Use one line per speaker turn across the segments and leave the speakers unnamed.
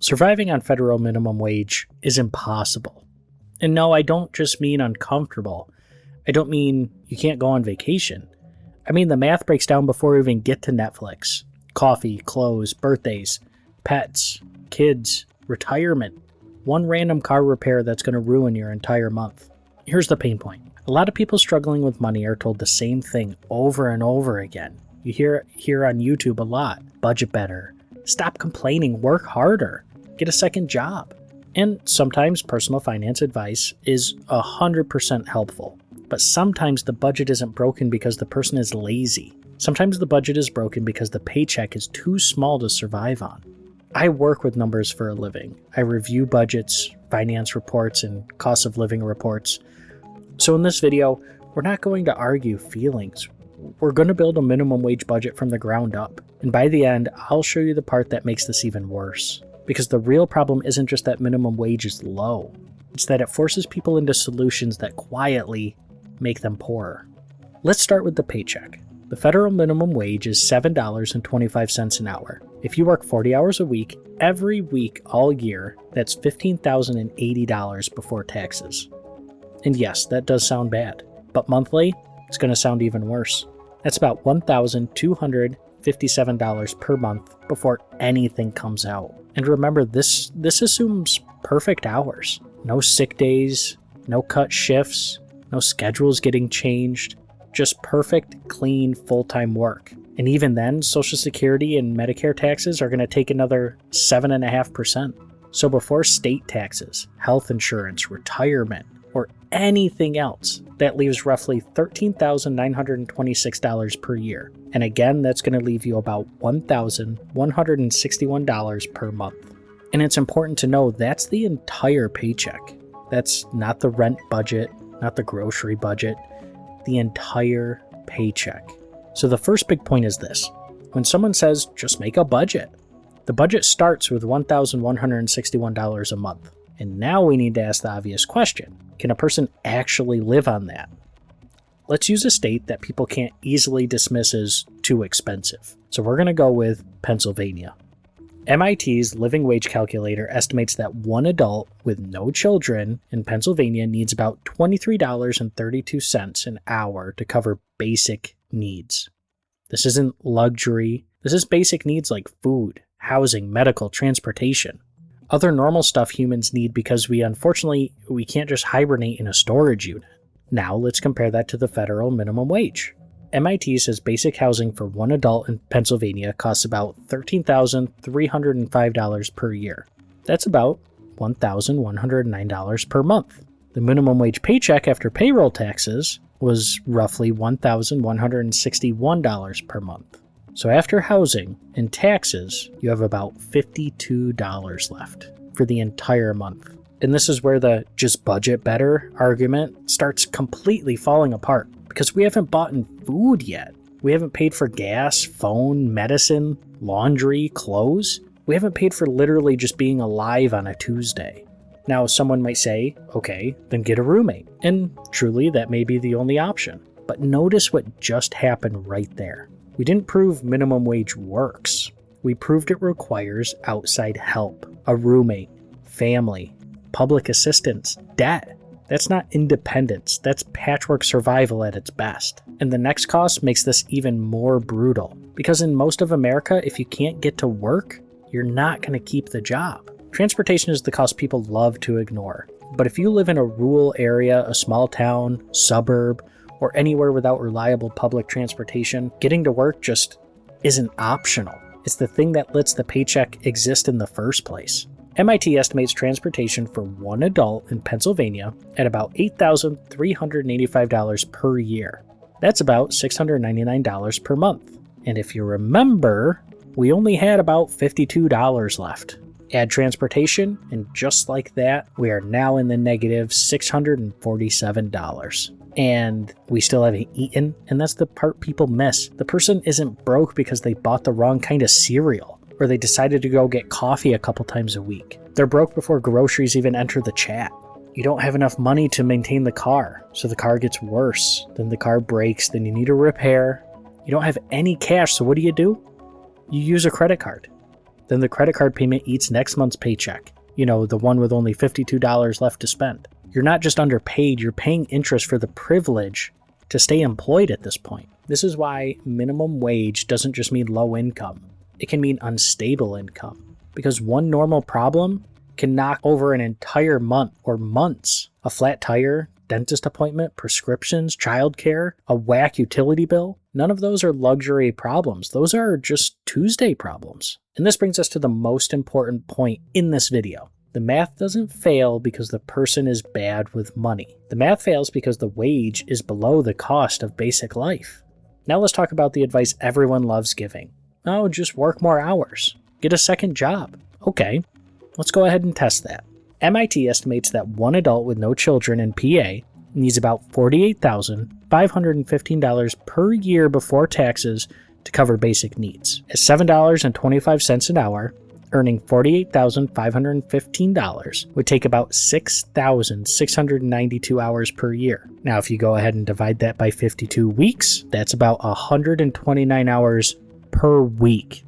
Surviving on federal minimum wage is impossible. And no, I don't just mean uncomfortable. I don't mean you can't go on vacation. I mean the math breaks down before we even get to Netflix. Coffee, clothes, birthdays, pets, kids, retirement. One random car repair that's going to ruin your entire month. Here's the pain point. A lot of people struggling with money are told the same thing over and over again. You hear on YouTube a lot. Budget better. Stop complaining. Work harder. Get a second job. And sometimes personal finance advice is 100% helpful. But sometimes the budget isn't broken because the person is lazy. Sometimes the budget is broken because the paycheck is too small to survive on. I work with numbers for a living. I review budgets, finance reports, and cost of living reports. So in this video, we're not going to argue feelings. We're going to build a minimum wage budget from the ground up. And by the end, I'll show you the part that makes this even worse. Because the real problem isn't just that minimum wage is low. It's that it forces people into solutions that quietly make them poorer. Let's start with the paycheck. The federal minimum wage is $7.25 an hour. If you work 40 hours a week, every week all year, that's $15,080 before taxes. And yes, that does sound bad, but monthly, it's going to sound even worse. That's about $1,257 per month before anything comes out. And remember, this assumes perfect hours. No sick days, no cut shifts, no schedules getting changed, just perfect, clean, full-time work. And even then, Social Security and Medicare taxes are going to take another 7.5%. So before state taxes, health insurance, retirement, or anything else, that leaves roughly $13,926 per year. And again, that's going to leave you about $1,161 per month. And it's important to know that's the entire paycheck. That's not the rent budget, not the grocery budget, the entire paycheck. So the first big point is this. When someone says, just make a budget, the budget starts with $1,161 a month. And now we need to ask the obvious question. Can a person actually live on that? Let's use a state that people can't easily dismiss as too expensive. So we're going to go with Pennsylvania. MIT's living wage calculator estimates that one adult with no children in Pennsylvania needs about $23.32 an hour to cover basic needs. This isn't luxury. This is basic needs like food, housing, medical, transportation. Other normal stuff humans need because we can't just hibernate in a storage unit. Now let's compare that to the federal minimum wage. MIT says basic housing for one adult in Pennsylvania costs about $13,305 per year. That's about $1,109 per month. The minimum wage paycheck after payroll taxes was roughly $1,161 per month. So after housing and taxes, you have about $52 left for the entire month. And this is where the just budget better argument starts completely falling apart because we haven't bought in food yet. We haven't paid for gas, phone, medicine, laundry, clothes. We haven't paid for literally just being alive on a Tuesday. Now, someone might say, okay, then get a roommate. And truly, that may be the only option. But notice what just happened right there. We didn't prove minimum wage works. We proved it requires outside help, a roommate, family, public assistance, debt. That's not independence. That's patchwork survival at its best. And the next cost makes this even more brutal. Because in most of America, if you can't get to work, you're not going to keep the job. Transportation is the cost people love to ignore. But if you live in a rural area, a small town, suburb, or anywhere without reliable public transportation, getting to work just isn't optional. It's the thing that lets the paycheck exist in the first place. MIT estimates transportation for one adult in Pennsylvania at about $8,385 per year. That's about $699 per month. And if you remember, we only had about $52 left. Add transportation, and just like that, we are now in the negative $647. And we still haven't eaten, and that's the part people miss. The person isn't broke because they bought the wrong kind of cereal, or they decided to go get coffee a couple times a week. They're broke before groceries even enter the chat. You don't have enough money to maintain the car, so the car gets worse. Then the car breaks, then you need a repair. You don't have any cash, so what do? You use a credit card. Then the credit card payment eats next month's paycheck. The one with only $52 left to spend. You're not just underpaid, you're paying interest for the privilege to stay employed at this point. This is why minimum wage doesn't just mean low income. It can mean unstable income. Because one normal problem can knock over an entire month or months. A flat tire, dentist appointment, prescriptions, childcare, a whack utility bill. None of those are luxury problems. Those are just Tuesday problems. And this brings us to the most important point in this video. The math doesn't fail because the person is bad with money. The math fails because the wage is below the cost of basic life. Now let's talk about the advice everyone loves giving. Oh, just work more hours. Get a second job. Okay, let's go ahead and test that. MIT estimates that one adult with no children in PA needs about $48,515 per year before taxes to cover basic needs. At $7.25 an hour, earning $48,515 would take about 6,692 hours per year. Now, if you go ahead and divide that by 52 weeks, that's about 129 hours per week.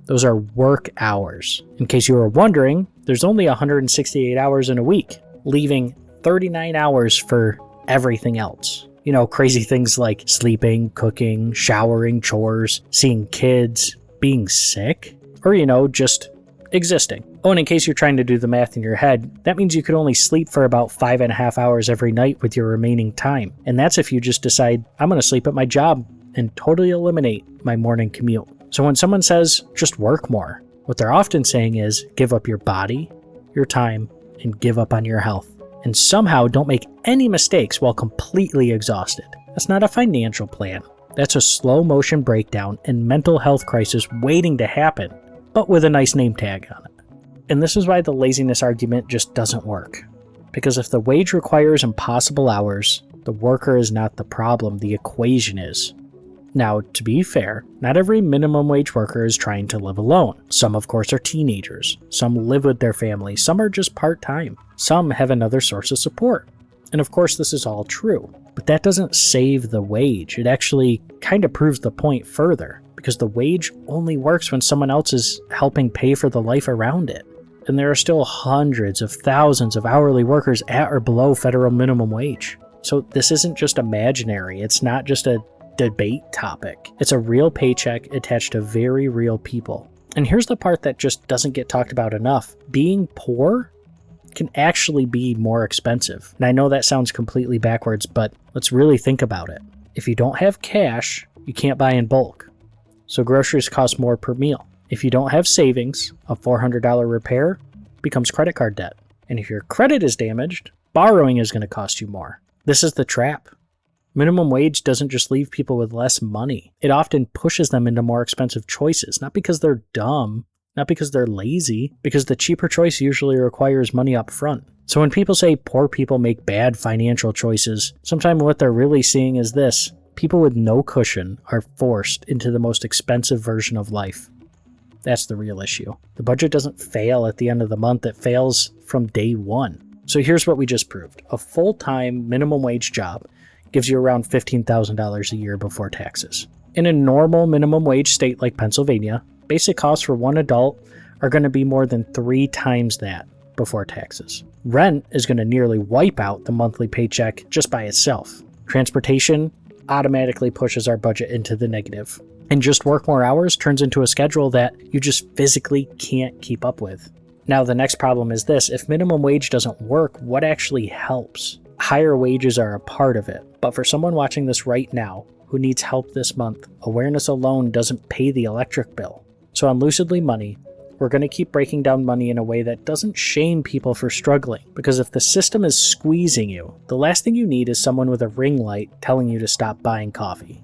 Those are work hours. In case you were wondering, there's only 168 hours in a week, leaving 39 hours for everything else. Crazy things like sleeping, cooking, showering, chores, seeing kids, being sick, or, just existing. Oh, and in case you're trying to do the math in your head, that means you could only sleep for about 5.5 hours every night with your remaining time. And that's if you just decide, I'm going to sleep at my job and totally eliminate my morning commute. So when someone says, just work more, what they're often saying is, give up your body, your time, and give up on your health. And somehow don't make any mistakes while completely exhausted. That's not a financial plan. That's a slow motion breakdown and mental health crisis waiting to happen, but with a nice name tag on it. And this is why the laziness argument just doesn't work. Because if the wage requires impossible hours, the worker is not the problem, the equation is. Now, to be fair, not every minimum wage worker is trying to live alone. Some, of course, are teenagers. Some live with their family. Some are just part-time. Some have another source of support. And of course, this is all true. But that doesn't save the wage. It actually kind of proves the point further, because the wage only works when someone else is helping pay for the life around it. And there are still hundreds of thousands of hourly workers at or below federal minimum wage. So this isn't just imaginary. It's not just a debate topic. It's a real paycheck attached to very real people. And here's the part that just doesn't get talked about enough. Being poor can actually be more expensive. And I know that sounds completely backwards, but let's really think about it. If you don't have cash, you can't buy in bulk. So groceries cost more per meal. If you don't have savings, a $400 repair becomes credit card debt. And if your credit is damaged, borrowing is going to cost you more. This is the trap. Minimum wage doesn't just leave people with less money. It often pushes them into more expensive choices, not because they're dumb, not because they're lazy, because the cheaper choice usually requires money up front. So when people say poor people make bad financial choices, sometimes what they're really seeing is this. People with no cushion are forced into the most expensive version of life. That's the real issue. The budget doesn't fail at the end of the month, it fails from day one. So here's what we just proved. A full-time minimum wage job gives you around $15,000 a year before taxes. In a normal minimum wage state like Pennsylvania, basic costs for one adult are going to be more than 3 times that before taxes. Rent is going to nearly wipe out the monthly paycheck just by itself. Transportation automatically pushes our budget into the negative. And just work more hours turns into a schedule that you just physically can't keep up with. Now, the next problem is this. If minimum wage doesn't work, what actually helps? Higher wages are a part of it. But for someone watching this right now who needs help this month, awareness alone doesn't pay the electric bill. So on Lucidly Money, we're going to keep breaking down money in a way that doesn't shame people for struggling. Because if the system is squeezing you, the last thing you need is someone with a ring light telling you to stop buying coffee.